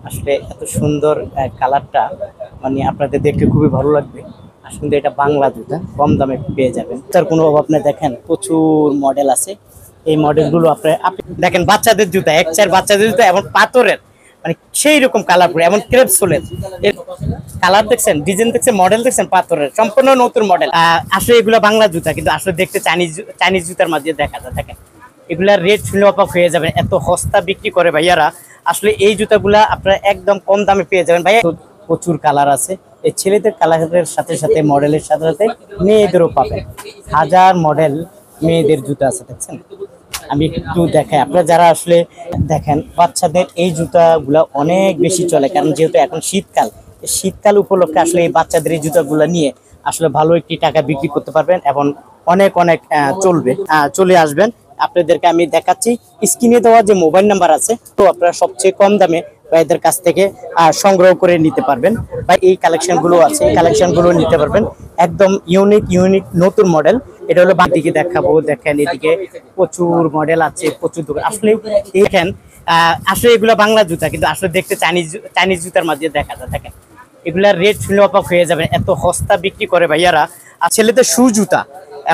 আসলে এত সুন্দর কালারটা মানে আপনাদের দেখতে খুবই ভালো লাগবে। আসলে এটা বাংলা জুতা, কম দামে পেয়ে যাবেন, তার কোনো অভাব নেই। দেখেন প্রচুর মডেল আছে, এই মডেলগুলো আপনি দেখেন। বাচ্চাদের জুতা, এক চার বাচ্চাদের জুতা, এমন পাথরের মানে সেই রকম কালার পরে, এমন ক্রেপ সোলের কালার দেখছেন, ডিজাইন দেখছেন, মডেল দেখছেন, পাথরের সম্পূর্ণ নতুন মডেল। আসলে এগুলো বাংলা জুতা, কিন্তু আসলে দেখতে চাইনিজ চাইনিজ জুতার মাঝে দেখা যায়। দেখেন এগুলার রেট শুনে অবাক হয়ে যাবেন, এত সস্তা বিক্রি করে ভাইয়ারা। আসলে এই জুতাগুলা আপনারা একদম কম দামে পেয়ে যাবেন ভাইয়া। প্রচুর কালার আছে, এই ছেলেদের কালারের সাথে সাথে মডেলের সাথে সাথে মেয়েদেরও পাবেন। হাজার মডেল মেয়েদের জুতা আছে, দেখছেন। আমি একটু দেখাই, আপনারা যারা আসলে দেখেন, বাচ্চাদের এই জুতাগুলা অনেক বেশি চলে, কারণ যেহেতু এখন শীতকাল, শীতকাল উপলক্ষে আসলে এই বাচ্চাদের এই জুতাগুলা নিয়ে আসলে ভালো একটি টাকা বিক্রি করতে পারবেন এবং অনেক অনেক চলবে। চলে আসবেন, আপনাদেরকে আমি দেখাচ্ছি। স্ক্রিনে দেওয়া যে মোবাইল নাম্বার আছে, তো আপনারা সবচেয়ে কম দামে ভাইদের কাছ থেকে সংগ্রহ করে নিতে পারবেন, বা এই কালেকশন গুলো আছে, এই কালেকশন গুলো নিতে পারবেন। একদম ইউনিক ইউনিক নতুন মডেল। এটা হলো বাদিকে দেখাবো, দেখেন এদিকে প্রচুর মডেল আছে, প্রচুর দোকান। আসলে দেখেন আসলে এগুলো বাংলা জুতা, কিন্তু আসলে দেখতে চাইনিজ চাইনিজ জুতার মাঝে দেখা যায়। দেখেন এগুলার রেট শুনে অবাক হয়ে যাবেন, এত সস্তা বিক্রি করে ভাইয়ারা। আর ছেলেদের শু জুতা,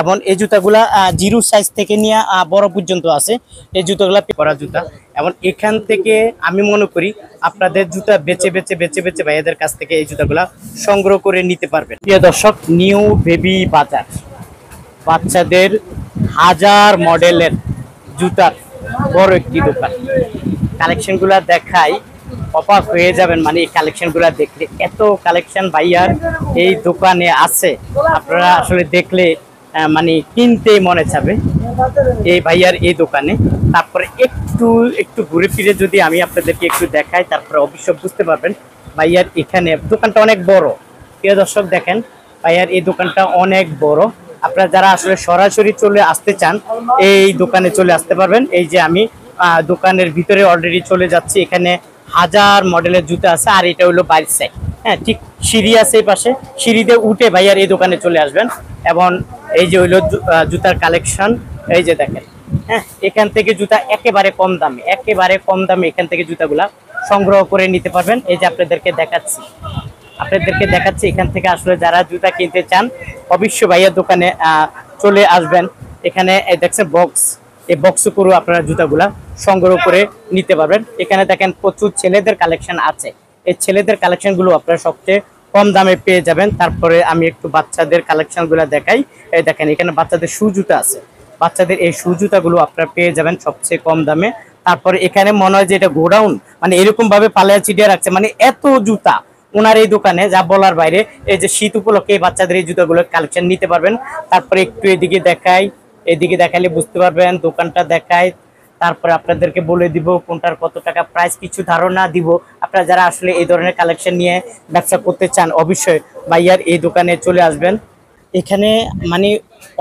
এবং এই জুতাগুলা জিরো সাইজ থেকে নিয়ে বড় পর্যন্ত আছে। এই জুতাগুলা পরা জুতা, এবং এখান থেকে আমি মনে করি আপনাদের জুতা বেচে বেচে বেচে বেচে ভাইয়াদের কাছ থেকে এই জুতাগুলা সংগ্রহ করে নিতে পারবেন। প্রিয় দর্শক, নিউ বেবি বাজার, বাচ্চাদের হাজার মডেলের জুতার বড় একটি দোকান। কালেকশনগুলা দেখাই, অবাক হয়ে যাবেন, মানে এই কালেকশনগুলা দেখলে। এত কালেকশন ভাইয়ার এই দোকানে আছে, আপনারা আসলে দেখলে মানে কিনতেই মনে চাবে এই ভাইয়ার এই দোকানে। তারপরে একটু একটু ঘুরে ফিরে যদি আমি আপনাদেরকে একটু দেখাই, তারপরে অবশ্যই বুঝতে পারবেন ভাইয়ার এখানে দোকানটা অনেক বড়। প্রিয় দর্শক দেখেন, ভাইয়ার এই দোকানটা অনেক বড়। আপনারা যারা আসলে সরাসরি চলে আসতে চান, এই দোকানে চলে আসতে পারবেন। এই যে আমি দোকানের ভিতরে অলরেডি চলে যাচ্ছি। এখানে হাজার মডেলের জুতা আছে, আর এটা হলো বাইরের সাইড। হ্যাঁ, ঠিক সিঁড়ি আছে এই পাশে, সিঁড়িতে উঠে ভাইয়ার এই দোকানে চলে আসবেন। এবং এই যে হইলো জুতার কালেকশন, এই যে দেখেন। হ্যাঁ, এখান থেকে জুতা একেবারে কম দামে, একেবারে কম দামে এখান থেকে জুতাগুলা সংগ্রহ করে নিতে পারবেন। এই যে আপনাদেরকে দেখাচ্ছি এখান থেকে আসলে যারা জুতা কিনতে চান, অবশ্যই ভাইয়ার দোকানে চলে আসবেন। এখানে দেখছেন বক্স, এই বক্স করে আপনারা জুতাগুলা সংগ্রহ করে নিতে পারবেন। এখানে দেখেন প্রচুর ছেলেদের কালেকশন আছে, এই ছেলেদের কালেকশন গুলো আপনারা সবচেয়ে কম দামে পেয়ে যাবেন। তারপরে আমি একটু বাচ্চাদের কালেকশন গুলা দেখাই। এই দেখেন এখানে বাচ্চাদের শু জুতা আছে, বাচ্চাদের এই শু জুতাগুলো আপনারা পেয়ে যাবেন সবচেয়ে কম দামে। তারপরে এখানে মনে হয় যে এটা গোডাউন, মানে এরকম ভাবে পালায়া চিটিয়ে রাখছে, মানে এত জুতা ওনার এই দোকানে, যা বলার বাইরে। এই যে শীত উপলক্ষে বাচ্চাদের এই জুতাগুলো কালেকশন নিতে পারবেন। তারপরে একটু এদিকে দেখাই, এদিকে দেখালে বুঝতে পারবেন, দোকানটা দেখাই। তারপরে আপনাদেরকে বলে দিব কোনটার কত টাকা প্রাইস, কিছু ধারণা দিব। আপনারা যারা আসলে এই ধরনের কালেকশন নিয়ে ব্যবসা করতে চান, অবশ্যই ভাইয়ার এই দোকানে চলে আসবেন। এখানে মানে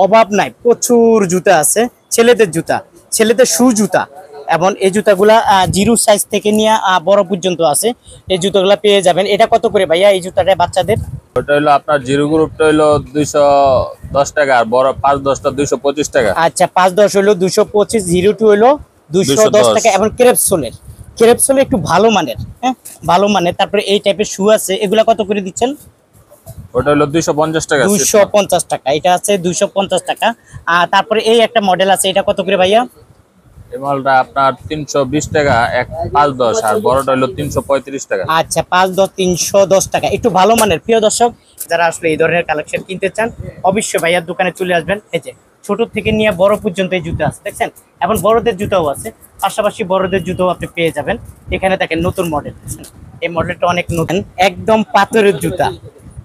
অভাব নাই, প্রচুর জুতা আছে, ছেলেদের জুতা, ছেলেদের শু জুতা, এবং এই জুতাগুলা জিরো সাইজ থেকে নিয়ে বড় পর্যন্ত আছে। এই জুতাগুলা পেয়ে যাবেন। এটা কত করে ভাইয়া এই জুতাটা বাচ্চাদের? ওটা হলো আপনার জিরো গ্রুপটা হলো 210 টাকা, আর বড় 5-10টা 225 টাকা। আচ্ছা, 5-10 হলো 225, জিরো টু হলো 210 টাকা। এবং ক্রেপসোলের একটু ভালো মানের, হ্যাঁ ভালো মানের। তারপরে এই টাইপের শু আছে, এগুলা কত করে দিচ্ছেন? ওটা হলো 250 টাকা। 250 টাকা, এটা আছে 250 টাকা। আর তারপরে এই একটা মডেল আছে, এটা কত করে ভাইয়া? এই মালটা আপনার 320 টাকা, 5-10, আর বড়টা হলো 335 টাকা। আচ্ছা, 5-10 310 টাকা, একটু ভালো মানের। প্রিয় দর্শক, যারা আসলে এই ধরনের কালেকশন কিনতে চান, অবশ্যই ভাইয়ার দোকানে চলে আসবেন। এই যে ছোট থেকে নিয়ে বড় পর্যন্ত এই জুতো আছে, দেখছেন। এখন বড়দের জুতাও আছে, পাশাপাশি বড়দের জুতো আপনি পেয়ে যাবেন। এখানে দেখেন নতুন মডেল, এই মডেলটা অনেক নতুন, একদম পাথরের জুতা,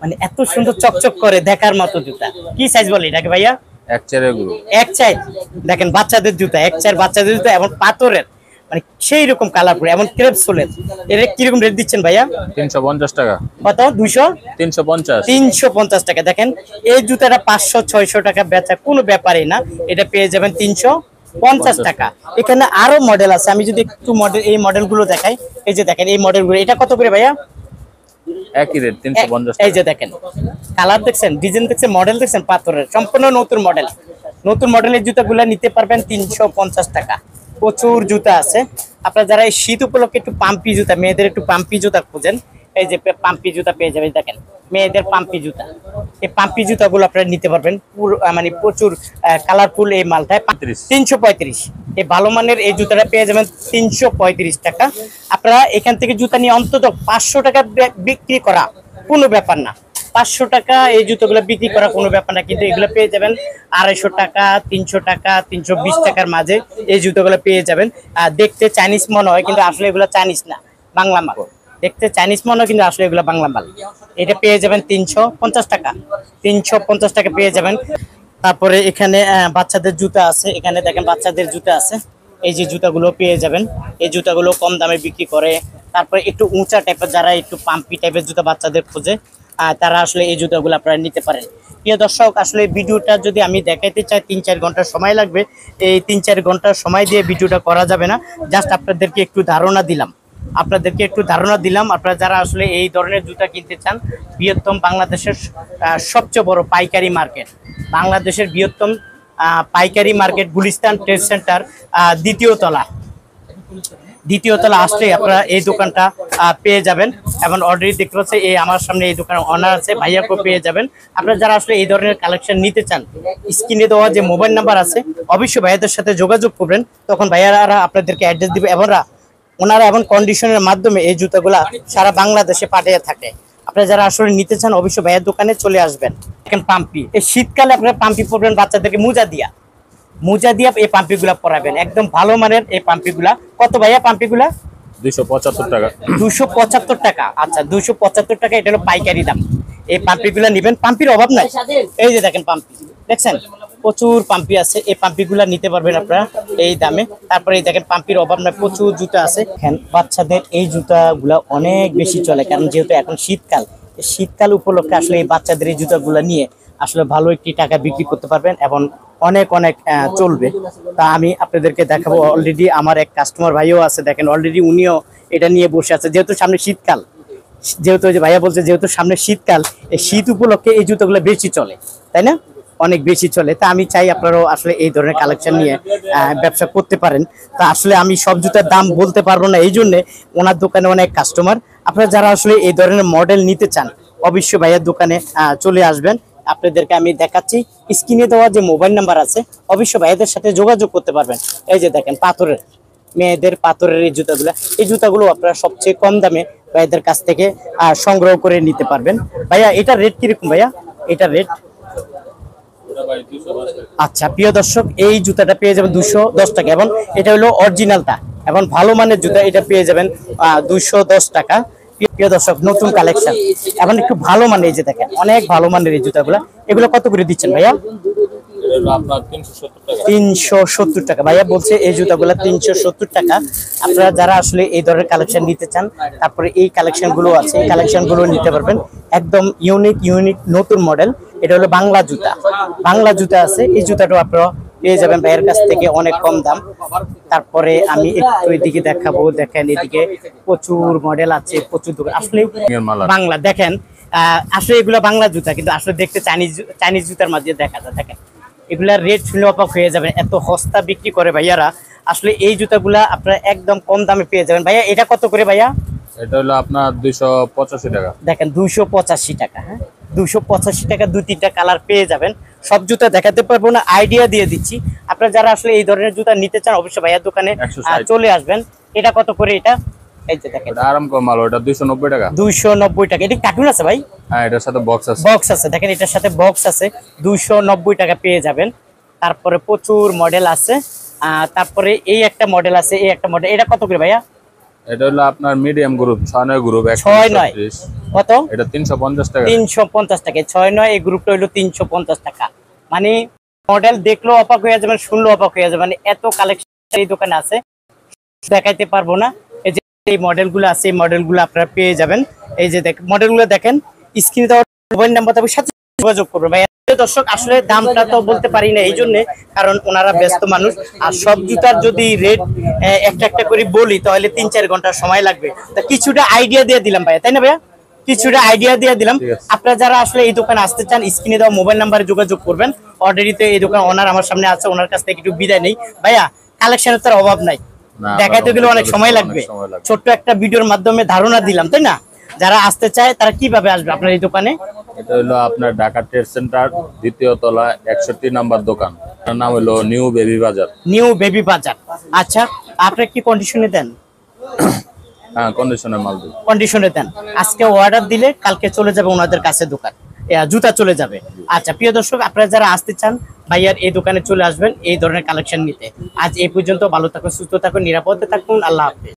মানে এত সুন্দর চকচক করে, দেখার মতো জুতা। কি সাইজ বলে এটাকে ভাইয়া? এক চারের গ্রুপ, এক চাইজ। দেখেন বাচ্চাদের জুতা, এক চার বাচ্চাদের জুতা, এবং পাথরের মানে সেই রকম কালার পরে, এমন ক্রেপ সোলের। এর কিরকম রেট দিচ্ছেন ভাইয়া? 350 টাকা। কত? 200 350 350 টাকা। দেখেন এই জুতাটা 500-600 টাকা বেচা কোনো ব্যাপারই না, এটা পেয়ে যাবেন 350 টাকা। এখানে আরো মডেল আছে, আমি যদি একটু মডেল এই মডেলগুলো দেখাই। এই যে দেখেন এই মডেলগুলো, এটা কত করে ভাইয়া? একই রেট 350 এই টাকা। যে দেখেন কালার দেখছেন, ডিজাইন দেখছেন, মডেল দেখছেন, পাথরের সম্পূর্ণ নতুন মডেল। নতুন মডেলের জুতাগুলো নিতে পারবেন 350 টাকা। প্রচুর জুতা আছে। আপনারা যারা এই শীত উপলক্ষে একটু পাম্পি জুতা, মেয়েদের একটু পাম্পি জুতা খুঁজেন, এই যে পাম্পি জুতা পেয়ে যাবেন। দেখেন মেয়েদের পাম্পি জুতা, এই পাম্পি জুতাগুলো আপনারা নিতে পারবেন। মানে প্রচুর কালারফুল এই মালটায় 335। এই ভালো মানের এই জুতাটা পেয়ে যাবেন 335 টাকা। আপনারা এখান থেকে জুতা নিয়ে অন্তত 500 টাকা বিক্রি করা কোনো ব্যাপার না। 500 টাকা এই জুতোগুলো বিক্রি করা কোনো ব্যাপার না, কিন্তু এগুলো পেয়ে যাবেন 250 টাকা, 300 টাকা, 320 টাকার মাঝে এই জুতোগুলো পেয়ে যাবেন। দেখতে চাইনিজ মনে হয়, কিন্তু আসলে এগুলো চাইনিজ না, বাংলা মাল। দেখতে চাইনিজ মনে হয়, কিন্তু আসলে এগুলো বাংলা মাল। এটা পেয়ে যাবেন 350 টাকা, 350 টাকা পেয়ে যাবেন। তারপরে এখানে বাচ্চাদের জুতা আছে, এখানে দেখেন বাচ্চাদের জুতা আছে। এই যে জুতাগুলো পেয়ে যাবেন, এই জুতাগুলো কম দামে বিক্রি করে। তারপরে একটু উঁচা টাইপের, যারা একটু পাম্পি টাইপের জুতা বাচ্চাদের খোঁজে, তারা আসলে এই জুতাগুলো আপনারা নিতে পারেন। প্রিয় দর্শক, আসলে ভিডিওটা যদি আমি দেখাইতে চাই 3-4 ঘন্টা সময় লাগবে। এই 3-4 ঘন্টার সময় দিয়ে ভিডিওটা করা যাবে না। জাস্ট আপনাদেরকে একটু ধারণা দিলাম, আপনারা যারা আসলে এই ধরনের জুতা কিনতে চান, বৃহত্তম বাংলাদেশের সবচেয়ে বড় পাইকারি মার্কেট, বাংলাদেশের বৃহত্তম পাইকারি মার্কেট গুলিস্তান ট্রেড সেন্টার দ্বিতীয় তলা আসলে আপনারা এই দোকানটা পেয়ে যাবেন। এবং অলরেডি দেখতে পাচ্ছেন এই আমার সামনে এই দোকানের অনার আছে, ভাইয়াকেও পেয়ে যাবেন। আপনারা যারা আসলে এই ধরনের কালেকশন নিতে চান, স্ক্রিনে দেওয়া যে মোবাইল নাম্বার আছে অবশ্যই ভাইয়াদের সাথে যোগাযোগ করবেন। তখন ভাইয়ারা আপনাদেরকে অ্যাড্রেস দিবে, এবং ওনারা এবং কন্ডিশনের মাধ্যমে এই জুতাগুলা সারা বাংলাদেশে পাঠিয়ে থাকে। আপনারা যারা আসলে নিতে চান অবশ্যই ভাইয়ের দোকানে চলে আসবেন। দেখেন পাম্পি, এই শীতকালে আপনারা পাম্পি পরবেন, বাচ্চাদেরকে মোজা দিয়া এই পাম্পিগুলা পরাবেন, একদম ভালো মানের এই পাম্পিগুলা। কত ভাইয়া পাম্পিগুলা? 275 টাকা। 275 টাকা। আচ্ছা, 275 টাকা, এটা হলো পাইকারি দাম। এই পাম্পিগুলা নিবেন, পাম্পির অভাব নাই। এই যে দেখেন পাম্পি, দেখছেন প্রচুর পাম্পি আছে, এই পাম্পিগুলা নিতে পারবেন আপনারা এই দামে। তারপরে এই দেখেন পাম্পির অভাব নাই, প্রচুর জুতা আছে। বাচ্চাদের এই জুতাগুলা অনেক বেশি চলে, কারণ যেহেতু এখন শীতকাল উপলক্ষে আসলে এই বাচ্চাদের এই জুতাগুলা নিয়ে আসলে ভালো একটি টাকা বিক্রি করতে পারবেন, এবং অনেক চলবে। তা আমি আপনাদেরকে দেখাবো। অলরেডি আমার এক কাস্টমার ভাইও আছে, দেখেন অলরেডি উনিও এটা নিয়ে বসে আছে। যেহেতু সামনে শীতকাল, যেহেতু যে ভাইয়া বলছে যেহেতু সামনে শীতকাল, এই শীত উপলক্ষে এই জুতোগুলো বেশি চলে, তাই না? অনেক বেশি চলে। তা আমি চাই আপনারাও আসলে এই ধরনের কালেকশন নিয়ে ব্যবসা করতে পারেন। তা আসলে আমি সব জুতার দাম বলতে পারবো না, এই জন্যে ওনার দোকানে অনেক কাস্টমার। আপনারা যারা আসলে এই ধরনের মডেল নিতে চান অবশ্যই ভাইয়ার দোকানে চলে আসবেন। আপনাদেরকে আমি দেখাচ্ছি, স্ক্রিনে দেওয়া যে মোবাইল নাম্বার আছে অবশ্যই ভাইয়াদের সাথে যোগাযোগ করতে পারবেন। এই যে দেখেন পাথরের, মেয়েদের পাথরের এই জুতাগুলো আপনারা সবচেয়ে কম দামে ভাইয়াদের কাছ থেকে সংগ্রহ করে নিতে পারবেন। ভাইয়া এটা রেট কিরকম? ভাইয়া এটা রেট? আচ্ছা প্রিয় দর্শক, এই জুতাটা পেয়ে যাবেন 210 টাকা, এবং এটা হলো অরিজিনালটা, এবং ভালো মানের জুতা, এটা পেয়ে যাবেন 210 টাকা। প্রিয় দর্শক, নতুন কালেকশন, এবং একটু ভালো মানের, এই যে দেখেন অনেক ভালো মানের এই জুতাগুলা। এগুলো কত করে দিচ্ছেন ভাইয়া? 370 টাকা। ভাইয়া বলছে এই জুতাগুলা 370 টাকা। আপনারা যারা আসলে এই ধরনের কালেকশন নিতে চান, তারপরে এই কালেকশন গুলো আছে, এই কালেকশন গুলো নিতে পারবেন। একদম ইউনিক নতুন মডেল। এটা হলো বাংলা জুতা আছে, এই জুতাটাও আপনারা পেয়ে যাবেন ভাইয়ের কাছ থেকে অনেক কম দাম। তারপরে আমি একটু এদিকে দেখাবো, দেখেন এদিকে প্রচুর মডেল আছে, প্রচুর দোকান। আসলে বাংলা দেখেন, আসলে এগুলো বাংলা জুতা, কিন্তু আসলে দেখতে চাইনিজ জুতার মাঝে দেখা যায়। দেখেন এগুলার রেট শুনে অবাক হয়ে যাবেন, এত সস্তা বিক্রি করে ভাইয়ারা। আসলে এই জুতাগুলা আপনারা একদম কম দামে পেয়ে যাবেন। ভাইয়া এটা কত করে ভাইয়া? এটা হলো আপনার 285 টাকা। দেখেন 285 টাকা। হ্যাঁ, 285 টাকা 2-3টা কালার পেয়ে যাবেন। সব জুতা দেখাতে পারবো না, আইডিয়া দিয়ে দিচ্ছি। আপনারা যারা আসলে এই ধরনের জুতা নিতে চান অবশ্যই ভাইয়ার দোকানে চলে আসবেন। এটা কত করে? এটা এই যে দেখেন আরাম কম মাল, ওটা 290 টাকা। 290 টাকা। এটা কার্টুন আছে ভাই? হ্যাঁ, এটার সাথে বক্স আছে। দেখেন এটার সাথে বক্স আছে, 290 টাকা পেয়ে যাবেন। তারপরে প্রচুর মডেল আছে। তারপরে এই একটা মডেল আছে, এই একটা মডেল। এটা কত করে ভাইয়া? এটা হলো আপনার মিডিয়াম গ্রুপ 6-9 গ্রুপ 6-9 কত? এটা 350 টাকা। 350 টাকা 6-9 এই গ্রুপটা হলো 350 টাকা। মানে মডেল দেখলেও অবাক হয়ে যাবেন, শুনলেও অবাক হয়ে যাবেন, এত কালেকশন এই দোকানে আছে, দেখাইতে পারবো না। এই যে এই মডেলগুলো আছে, এই মডেলগুলো আপনারা পেয়ে যাবেন। এই যে মডেলগুলো দেখেন, স্ক্রিনে দেওয়া মোবাইল নাম্বার তবে সাথে যোগাযোগ করবেন ভাই। দর্শক আসলে দামটা তো বলতে পারি না, এই জন্য, কারণ ওনারা ব্যস্ত মানুষ। আর সব জুতার যদি রেট একটা করে বলি তাহলে 3-4 ঘন্টা সময় লাগবে। তা কিছুটা আইডিয়া দিয়ে দিলাম ভাইয়া, তাই না ভাইয়া? কিছুটা আইডিয়া দিয়ে দিলাম। আপনারা যারা আসলে এই দোকানে আসতে চান স্ক্রিনে দেওয়া মোবাইল নাম্বারে যোগাযোগ করবেন। অলরেডি তো এই দোকান ওনার আমার সামনে আছে, ওনার কাছ থেকে একটু বিদায় নেই। ভাইয়া কালেকশনের তো আর অভাব নাই, না, দেখাইতে গেলে অনেক সময় অনেক লাগবে। সময় লাগবে। ছোট্ট একটা ভিডিওর মাধ্যমে ধারণা দিলাম, তাই না? যারা আসতে চায় তারা কিভাবে আসবে আপনার এই দোকানে? এটা হলো আপনার ঢাকা ট্রেড সেন্টার 2য় তলা 61 নাম্বার দোকান। এটার নাম হলো নিউ বেবি বাজার। নিউ বেবি বাজার। আচ্ছা, আপনি কি কন্ডিশনে দেন? হ্যাঁ, কন্ডিশনের মাল দিই। কন্ডিশনে দেন। আজকে অর্ডার দিলে কালকে চলে যাবে ওনাদের কাছে দোকান, জুতা চলে যাবে। আচ্ছা প্রিয় দর্শক, আপনারা যারা আসতে চান ভাইয়ার এই দোকানে চলে আসবেন এই ধরনের কালেকশন নিতে। আজ এই পর্যন্ত, ভালো থাকুন, সুস্থ থাকুন, নিরাপদে থাকুন, আল্লাহ হাফেজ।